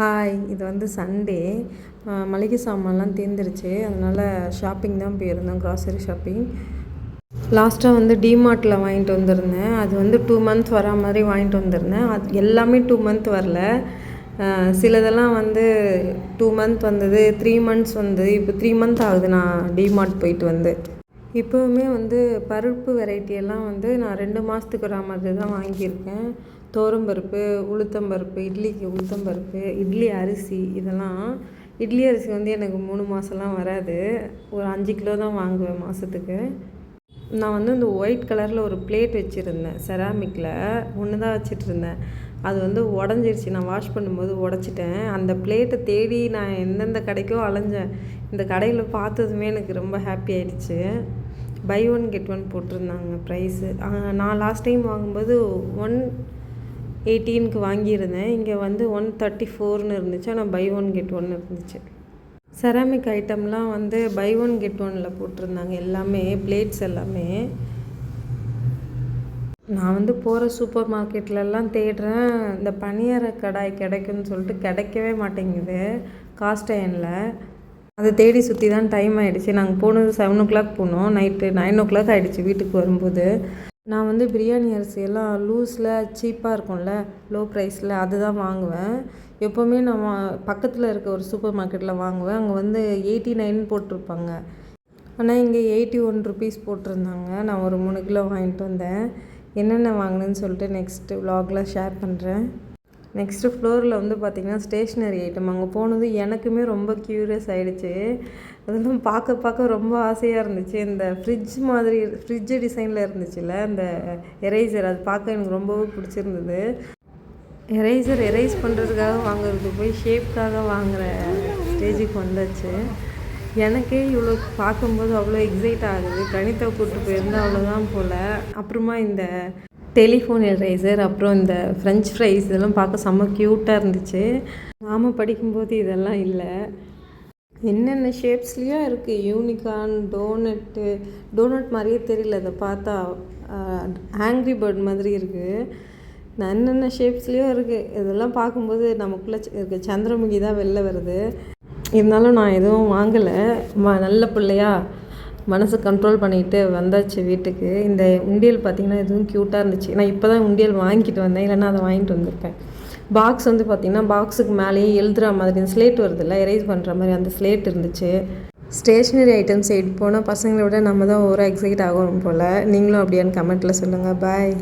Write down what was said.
Hi, இது வந்து Sunday. மளிகை சாமான்லாம் தீர்ந்துருச்சு. அதனால் ஷாப்பிங் தான் போயிருந்தோம், க்ராசரி ஷாப்பிங். லாஸ்ட்டாக வந்து டிமார்ட்டில் வாங்கிட்டு வந்திருந்தேன். அது வந்து 2 மந்த் வரா மாதிரி வாங்கிட்டு வந்திருந்தேன். அது எல்லாமே 2 மந்த் வரல. சிலதெல்லாம் வந்து 2 மந்த் வந்தது, 3 மந்த்ஸ் வந்தது. இப்போ 3 மந்த் ஆகுது நான் டிமார்ட் போயிட்டு வந்து. இப்போவுமே வந்து பருப்பு வெரைட்டியெல்லாம் வந்து நான் 2 மாதத்துக்கு வரா மாதிரி தான் வாங்கியிருக்கேன். துவரம்பருப்பு, உளுத்தம்பருப்பு, இட்லிக்கு உளுத்தம்பருப்பு, இட்லி அரிசி. இதெல்லாம் இட்லி அரிசி வந்து எனக்கு 3 மாதம்லாம் வராது. ஒரு 5 கிலோ தான் வாங்குவேன் மாதத்துக்கு. நான் வந்து இந்த ஒயிட் கலரில் ஒரு பிளேட் வச்சுருந்தேன், செராமிக்கில். ஒன்று தான் வச்சிட்ருந்தேன். அது வந்து உடஞ்சிருச்சு. நான் வாஷ் பண்ணும்போது உடச்சிட்டேன். அந்த பிளேட்டை தேடி நான் எந்தெந்த கடைக்கோ அலைஞ்சேன். இந்த கடையில் பார்த்ததுமே எனக்கு ரொம்ப ஹாப்பி ஆகிடுச்சு. பை 1 கெட் 1 போட்டிருந்தாங்க ப்ரைஸு. நான் லாஸ்ட் டைம் வாங்கும்போது 118க்கு வாங்கியிருந்தேன். இங்கே வந்து 134ன்னு இருந்துச்சு. ஆனால் பை 1 கெட் 1 இருந்துச்சு. செராமிக் ஐட்டம்லாம் வந்து பை 1 கெட் 1ல் போட்டிருந்தாங்க. எல்லாமே பிளேட்ஸ் எல்லாமே. நான் வந்து போகிற சூப்பர் மார்க்கெட்லலாம் தேடுறேன், இந்த பனியார கடாய் கிடைக்குன்னு சொல்லிட்டு கிடைக்கவே மாட்டேங்குது காஸ்ட் அயர்னில். அதை தேடி சுற்றி தான் டைம் ஆகிடுச்சு. நாங்கள் போனது 7 o'clock போனோம். நைட்டு 9 o'clock ஆகிடுச்சு வீட்டுக்கு வரும்போது. நான் வந்து பிரியாணி அரிசியெல்லாம் லூஸில் சீப்பாக இருக்கும்ல, லோ ப்ரைஸில், அதுதான் வாங்குவேன். எப்போவுமே நான் பக்கத்தில் இருக்க ஒரு சூப்பர் மார்க்கெட்டில் வாங்குவேன். அங்கே வந்து 89 போட்டிருப்பாங்க. ஆனால் இங்கே 81 rupees போட்டிருந்தாங்க. நான் ஒரு 3 கிலோ வாங்கிட்டு வந்தேன். என்னென்ன வாங்கினேன்னு சொல்லிட்டு நெக்ஸ்ட்டு விலாகில் ஷேர் பண்ணுறேன். நெக்ஸ்ட்டு ஃப்ளோரில் வந்து பார்த்திங்கன்னா ஸ்டேஷ்னரி ஐட்டம். அங்கே போனது எனக்குமே ரொம்ப க்யூரியஸ் ஆகிடுச்சு. அதெல்லாம் பார்க்க ரொம்ப ஆசையாக இருந்துச்சு. இந்த ஃப்ரிட்ஜ் டிசைனில் இருந்துச்சுல்ல இந்த எரேசர், அது பார்க்க எனக்கு ரொம்பவே பிடிச்சிருந்தது. எரேஸ் பண்ணுறதுக்காக வாங்குறது போய் ஷேப்காக வாங்குகிற ஸ்டேஜுக்கு வந்தாச்சு. எனக்கே இவ்வளோ பார்க்கும்போது அவ்வளோ எக்ஸைட் ஆகுது. கணிதா கூப்பிட்டு போயிருந்தால் அவ்வளோதான் போல். அப்புறமா இந்த டெலிஃபோன் எரேசர், அப்புறம் இந்த ஃப்ரெஞ்ச் ஃப்ரைஸ், இதெல்லாம் பார்க்க செம்ம க்யூட்டாக இருந்துச்சு. நாம் படிக்கும்போது இதெல்லாம் இல்லை. என்னென்ன ஷேப்ஸ்லேயோ இருக்குது. யூனிகார்ன், டோனட் மாதிரியே தெரியல. அதை பார்த்தா ஆங்க்ரி பேர்ட் மாதிரி இருக்குது. என்னென்ன ஷேப்ஸ்லேயோ இருக்குது. இதெல்லாம் பார்க்கும்போது நமக்குள்ளே இருக்க சந்திரமுகி தான் வெளில வருது. இருந்தாலும் நான் எதுவும் வாங்கலை. நல்ல பிள்ளையா மனசை கண்ட்ரோல் பண்ணிக்கிட்டு வந்தாச்சு வீட்டுக்கு. இந்த உண்டியல் பார்த்திங்கன்னா எதுவும் க்யூட்டாக இருந்துச்சு. நான் இப்போ தான் உண்டியல் வாங்கிட்டு வந்தேன், இல்லைன்னா அதை வாங்கிட்டு வந்திருப்பேன். பாக்ஸ் வந்து பார்த்திங்கன்னா பாக்ஸுக்கு மேலேயே எழுதுகிற மாதிரி ஸ்லேட் வருதுல்ல, எரேஸ் பண்ணுற மாதிரி அந்த ஸ்லேட் இருந்துச்சு. ஸ்டேஷ்னரி ஐட்டம்ஸ் எடுத்து போனால் பசங்களை விட நம்ம தான் ஓவராக எக்ஸைட் ஆகணும் போல். நீங்களும் அப்படியான்னு கமெண்ட்டில் சொல்லுங்கள். பாய்.